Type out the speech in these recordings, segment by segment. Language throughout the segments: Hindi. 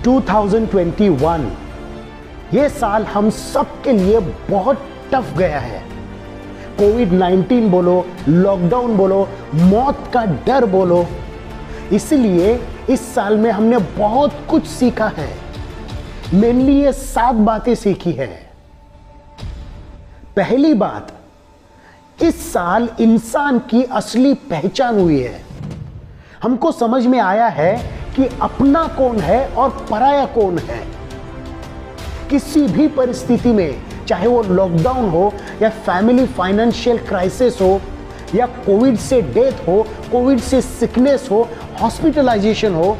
2021 ये साल हम सब के लिए बहुत टफ गया है। कोविड-19 बोलो, लॉकडाउन बोलो, मौत का डर बोलो, इसलिए इस साल में हमने बहुत कुछ सीखा है। मेनली ये 7 बातें सीखी है। पहली बात, इस साल इंसान की असली पहचान हुई है। हमको समझ में आया है कि अपना कौन है और पराया कौन है। किसी भी परिस्थिति में, चाहे वो लॉकडाउन हो या फैमिली फाइनेंशियल क्राइसिस हो या कोविड से डेथ हो, कोविड से सिकनेस हो, हॉस्पिटलाइजेशन हो,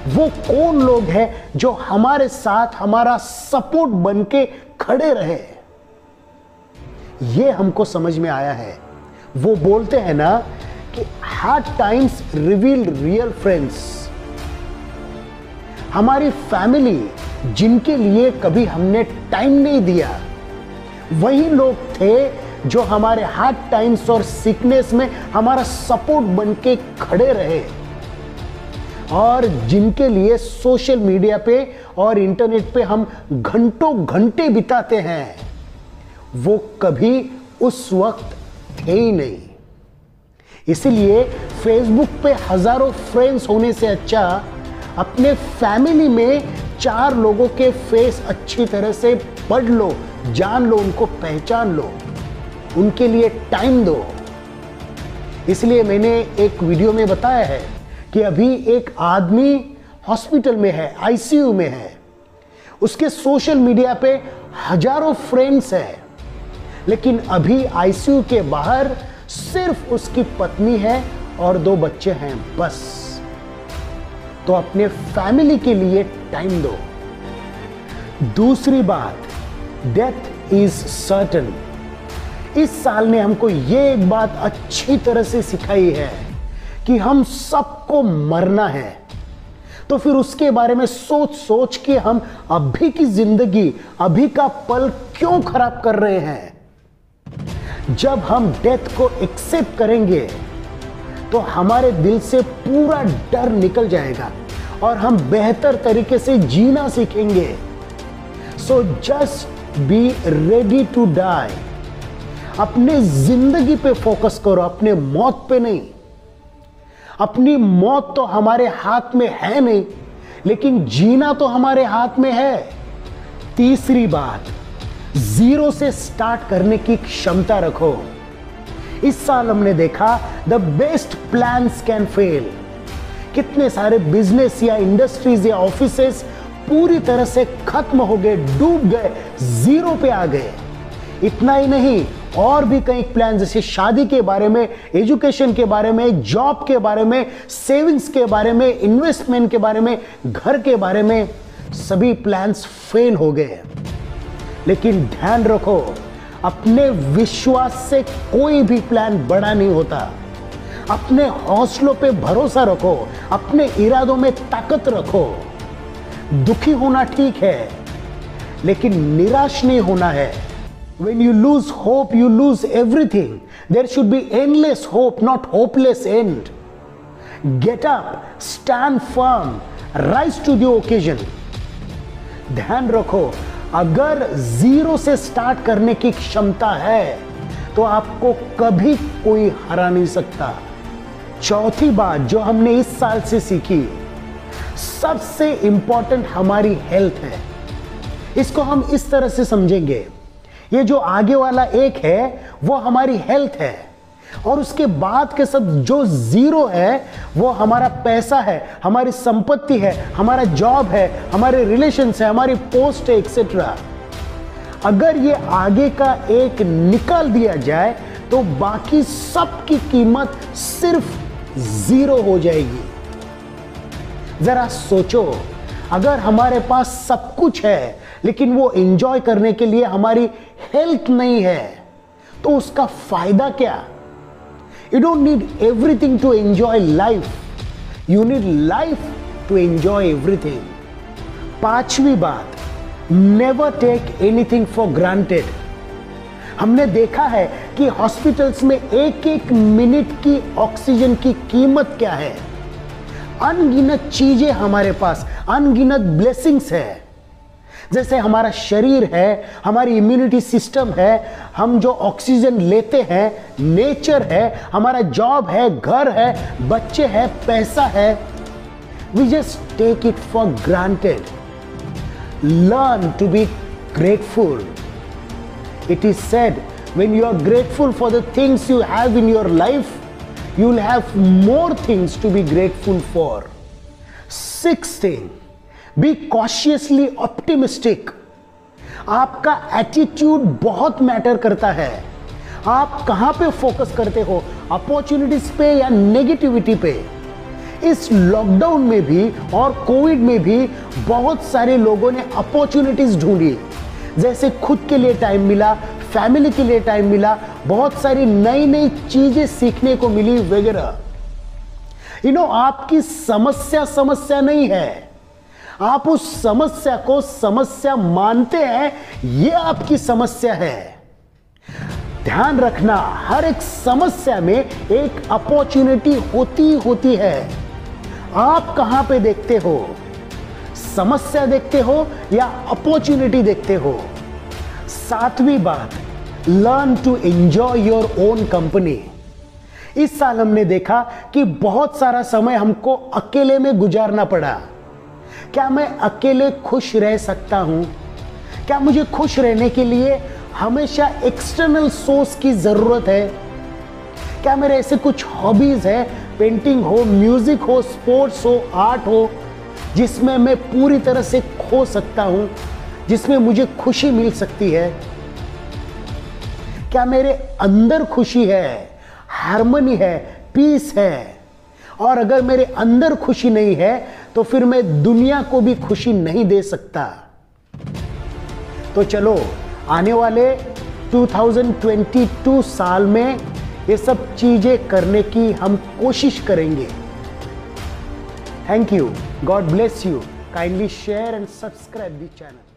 वो कौन लोग हैं जो हमारे साथ हमारा सपोर्ट बन के खड़े रहे, ये हमको समझ में आया है। वो बोलते हैं ना कि hard times reveal real friends. हमारी फैमिली जिनके लिए कभी हमने टाइम नहीं दिया, वही लोग थे जो हमारे हार्ड टाइम्स और सिकनेस में हमारा सपोर्ट बन के खड़े रहे। और जिनके लिए सोशल मीडिया पे और इंटरनेट पे हम घंटों घंटे बिताते हैं, वो कभी उस वक्त थे ही नहीं। इसलिए फेसबुक पे हजारों फ्रेंड्स होने से अच्छा अपने फैमिली में 4 लोगों के फेस अच्छी तरह से पढ़ लो, जान लो, उनको पहचान लो, उनके लिए टाइम दो। इसलिए मैंने एक वीडियो में बताया है कि अभी एक आदमी हॉस्पिटल में है, आईसीयू में है, उसके सोशल मीडिया पे हजारों फ्रेंड्स हैं, लेकिन अभी आईसीयू के बाहर सिर्फ उसकी पत्नी है और 2 बच्चे हैं बस। तो अपने फैमिली के लिए टाइम दो। दूसरी बात, डेथ इज सर्टेन। इस साल ने हमको ये एक बात अच्छी तरह से सिखाई है कि हम सबको मरना है। तो फिर उसके बारे में सोच सोच के हम अभी की जिंदगी, अभी का पल क्यों खराब कर रहे हैं। जब हम डेथ को एक्सेप्ट करेंगे तो हमारे दिल से पूरा डर निकल जाएगा और हम बेहतर तरीके से जीना सीखेंगे। So just be ready to die. अपने जिंदगी पे फोकस करो, अपने मौत पे नहीं। अपनी मौत तो हमारे हाथ में है नहीं, लेकिन जीना तो हमारे हाथ में है। तीसरी बात, 0 से स्टार्ट करने की क्षमता रखो। इस साल हमने देखा the best plans can fail. कितने सारे बिजनेस या इंडस्ट्रीज या ऑफिसेस पूरी तरह से खत्म हो गए, डूब गए, 0 पे आ गए। इतना ही नहीं, और भी कई प्लान, जैसे शादी के बारे में, एजुकेशन के बारे में, जॉब के बारे में, सेविंग्स के बारे में, इन्वेस्टमेंट के बारे में, घर के बारे में, सभी प्लान्स फेल हो गए। लेकिन ध्यान रखो, अपने विश्वास से कोई भी प्लान बड़ा नहीं होता। अपने हौसलों पे भरोसा रखो, अपने इरादों में ताकत रखो। दुखी होना ठीक है, लेकिन निराश नहीं होना है। When you lose hope, you lose everything. There should be endless hope, not hopeless end. Get up, stand firm, rise to the occasion. ध्यान रखो, अगर 0 से स्टार्ट करने की क्षमता है तो आपको कभी कोई हरा नहीं सकता। चौथी बात जो हमने इस साल से सीखी, सबसे इंपॉर्टेंट हमारी हेल्थ है। इसको हम इस तरह से समझेंगे, ये जो आगे वाला एक है वो हमारी हेल्थ है, और उसके बाद के सब जो 0 है वो हमारा पैसा है, हमारी संपत्ति है, हमारा जॉब है, हमारे रिलेशंस है, हमारी पोस्ट है, एक्सेट्रा। अगर ये आगे का एक निकाल दिया जाए तो बाकी सब की कीमत सिर्फ 0 हो जाएगी। जरा सोचो, अगर हमारे पास सब कुछ है लेकिन वो एंजॉय करने के लिए हमारी हेल्थ नहीं है, तो उसका फायदा क्या। You don't need everything to enjoy life. You need life to enjoy everything. 5वीं बात, never take anything for granted. हमने देखा है कि हॉस्पिटल्स में एक एक मिनट की ऑक्सीजन की कीमत क्या है। अनगिनत चीजें हमारे पास, अनगिनत ब्लेसिंग्स है। जैसे हमारा शरीर है, हमारी इम्यूनिटी सिस्टम है, हम जो ऑक्सीजन लेते हैं, नेचर है, हमारा जॉब है, घर है, बच्चे हैं, पैसा है। We just take it for granted. Learn to be grateful. It is said, when you are grateful for the things you have in your life, you will have more things to be grateful for. Sixth thing, be cautiously optimistic. आपका एटीट्यूड बहुत मैटर करता है। आप कहां पे फोकस करते हो, अपॉर्चुनिटीज पे या नेगेटिविटी पे। इस लॉकडाउन में भी और कोविड में भी बहुत सारे लोगों ने अपॉर्चुनिटीज ढूंढी, जैसे खुद के लिए टाइम मिला, फैमिली के लिए टाइम मिला, बहुत सारी नई नई चीजें सीखने को मिली वगैरह। आपकी समस्या नहीं है, आप उस समस्या को समस्या मानते हैं, ये आपकी समस्या है। ध्यान रखना, हर एक समस्या में एक अपॉर्चुनिटी होती है। आप कहां पे देखते हो, समस्या देखते हो या अपॉर्चुनिटी देखते हो? सातवीं बात, learn to enjoy your own company. इस साल हमने देखा कि बहुत सारा समय हमको अकेले में गुजारना पड़ा। क्या मैं अकेले खुश रह सकता हूं? क्या मुझे खुश रहने के लिए हमेशा एक्सटर्नल सोर्स की जरूरत है? क्या मेरे ऐसे कुछ हॉबीज है, पेंटिंग हो, म्यूजिक हो, स्पोर्ट्स हो, आर्ट हो, जिसमें मैं पूरी तरह से खो सकता हूं, जिसमें मुझे खुशी मिल सकती है? क्या मेरे अंदर खुशी है, हार्मनी है, पीस है? और अगर मेरे अंदर खुशी नहीं है तो फिर मैं दुनिया को भी खुशी नहीं दे सकता। तो चलो, आने वाले 2022 साल में ये सब चीजें करने की हम कोशिश करेंगे। Thank you, God bless you. Kindly share and subscribe the channel.